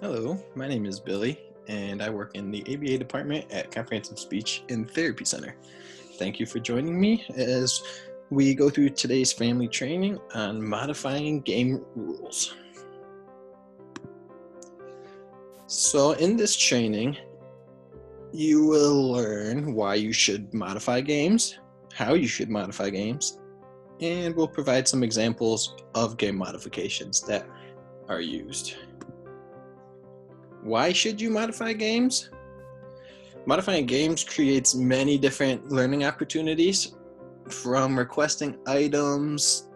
Hello, my name is Billy, and I work in the ABA department at Comprehensive Speech and Therapy Center. Thank you for joining me as we go through today's family training on modifying game rules. So, in this training, you will learn why you should modify games, how you should modify games, and we'll provide some examples of game modifications that are used. Why should you modify games? Modifying games creates many different learning opportunities, from requesting items,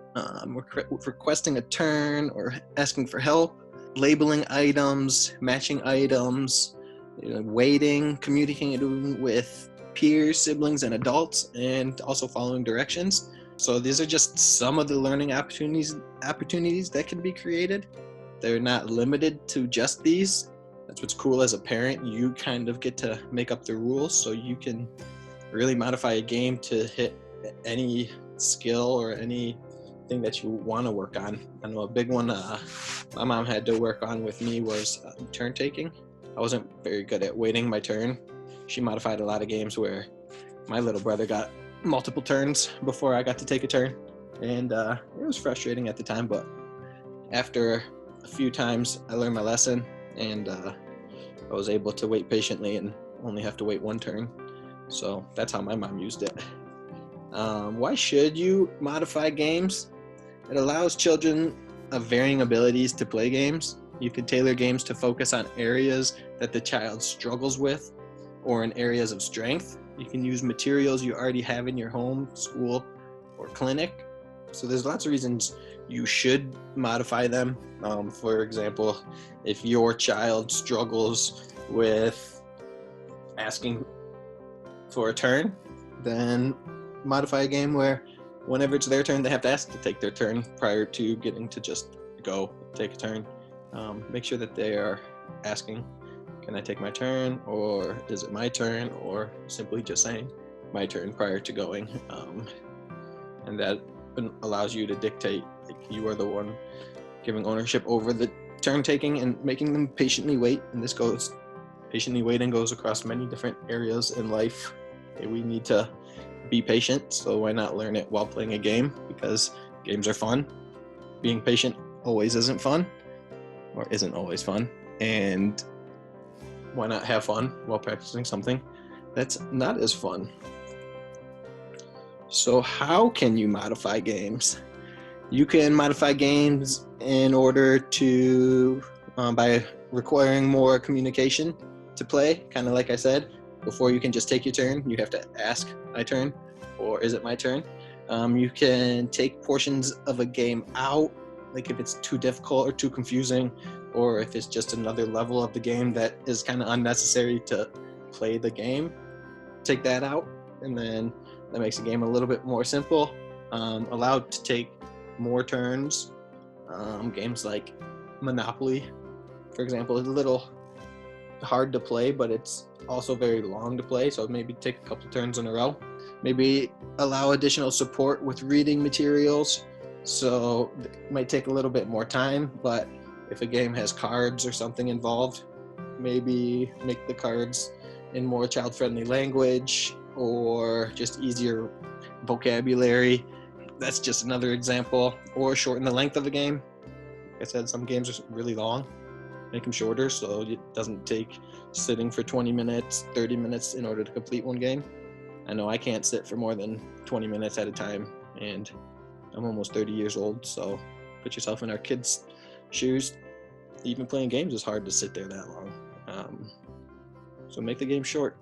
requesting a turn, or asking for help, labeling items, matching items, waiting, communicating with peers, siblings, and adults, and also following directions. So these are just some of the learning opportunities that can be created. They're not limited to just these. That's what's cool as a parent. You kind of get to make up the rules, so you can really modify a game to hit any skill or anything that you want to work on. I know a big one my mom had to work on with me was turn taking. I wasn't very good at waiting my turn. She modified a lot of games where my little brother got multiple turns before I got to take a turn, and it was frustrating at the time, but after a few times I learned my lesson, and I was able to wait patiently and only have to wait one turn. So that's how my mom used it. Why should you modify games? It allows children of varying abilities to play games. You can tailor games to focus on areas that the child struggles with or in areas of strength. You can use materials you already have in your home, school, or clinic. So there's lots of reasons you should modify them. For example, if your child struggles with asking for a turn, then modify a game where whenever it's their turn, they have to ask to take their turn prior to getting to just go take a turn. Make sure that they are asking, can I take my turn, or is it my turn, or simply just saying my turn prior to going. And that allows you to dictate, like, you are the one giving ownership over the turn taking and making them patiently wait. And this goes, patiently waiting goes across many different areas in life. We need to be patient, so why not learn it while playing a game? Because games are fun. Being patient always isn't fun, or isn't always fun. And why not have fun while practicing something that's not as fun? So how can you modify games? You can modify games in order to, by requiring more communication to play, kind of like I said. Before you can just take your turn, you have to ask, my turn, or is it my turn? You can take portions of a game out, like if it's too difficult or too confusing, or if it's just another level of the game that is kind of unnecessary to play the game. Take that out, and then that makes the game a little bit more simple. Allowed to take more turns. Games like Monopoly, for example, is a little hard to play, but it's also very long to play, so maybe take a couple turns in a row. Maybe allow additional support with reading materials, so it might take a little bit more time, but if a game has cards or something involved, maybe make the cards in more child-friendly language or just easier vocabulary. That's just another example. Or shorten the length of the game. Like I said, some games are really long. Make them shorter so it doesn't take sitting for 20 minutes, 30 minutes in order to complete one game. I know I can't sit for more than 20 minutes at a time, and I'm almost 30 years old, so put yourself in our kids' shoes. Even playing games is hard to sit there that long. So make the game short.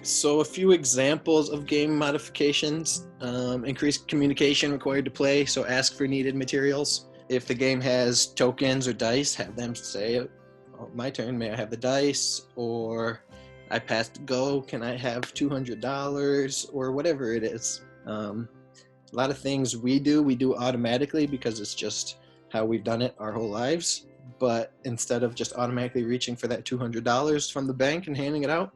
So a few examples of game modifications: increased communication required to play, so ask for needed materials. If the game has tokens or dice, have them say, oh, my turn, may I have the dice? Or I passed go, can I have $200? Or whatever it is. A lot of things we do automatically because it's just how we've done it our whole lives. But instead of just automatically reaching for that $200 from the bank and handing it out,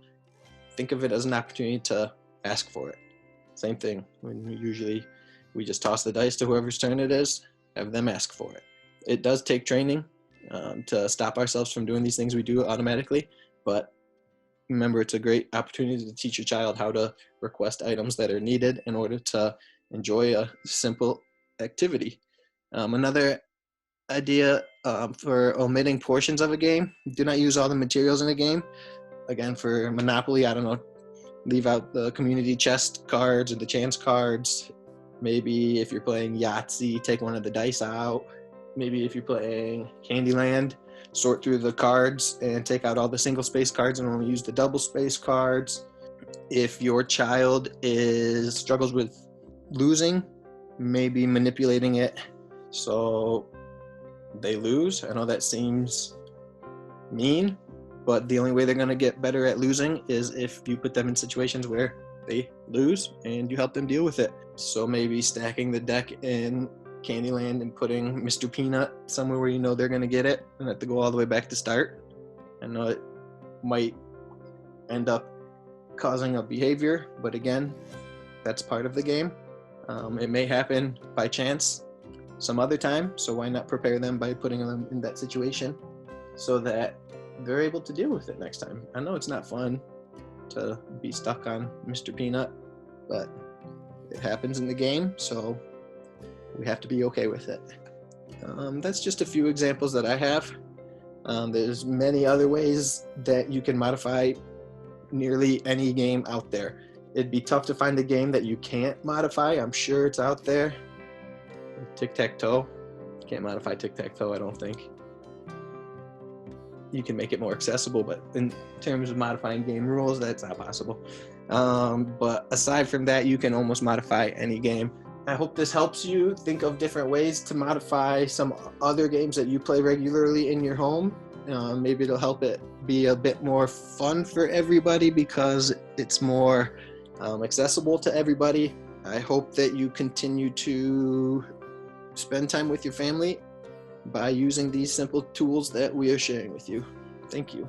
think of it as an opportunity to ask for it. Same thing. We just toss the dice to whoever's turn it is, have them ask for it. It does take training. to stop ourselves from doing these things we do automatically. But remember, it's a great opportunity to teach your child how to request items that are needed in order to enjoy a simple activity. Another idea for omitting portions of a game: do not use all the materials in a game. Again, for Monopoly, I don't know, leave out the community chest cards or the chance cards. Maybe if you're playing Yahtzee, take one of the dice out. Maybe if you're playing Candyland, sort through the cards and take out all the single space cards and only use the double space cards. If your child struggles with losing, maybe manipulating it so they lose. I know that seems mean, but the only way they're going to get better at losing is if you put them in situations where they lose and you help them deal with it. So maybe stacking the deck in Candyland and putting Mr. Peanut somewhere where you know they're going to get it and have to go all the way back to start. I know it might end up causing a behavior, but again, that's part of the game. It may happen by chance some other time, so why not prepare them by putting them in that situation so that they're able to deal with it next time. I know it's not fun to be stuck on Mr. Peanut, but it happens in the game, so we have to be okay with it. That's just a few examples that I have. There's many other ways that you can modify nearly any game out there. It'd be tough to find a game that you can't modify. I'm sure it's out there. Tic-tac-toe. Can't modify tic-tac-toe, I don't think. You can make it more accessible, but in terms of modifying game rules, that's not possible. But aside from that, you can almost modify any game. I hope this helps you think of different ways to modify some other games that you play regularly in your home. Maybe it'll help it be a bit more fun for everybody because it's more accessible to everybody. I hope that you continue to spend time with your family by using these simple tools that we are sharing with you. Thank you.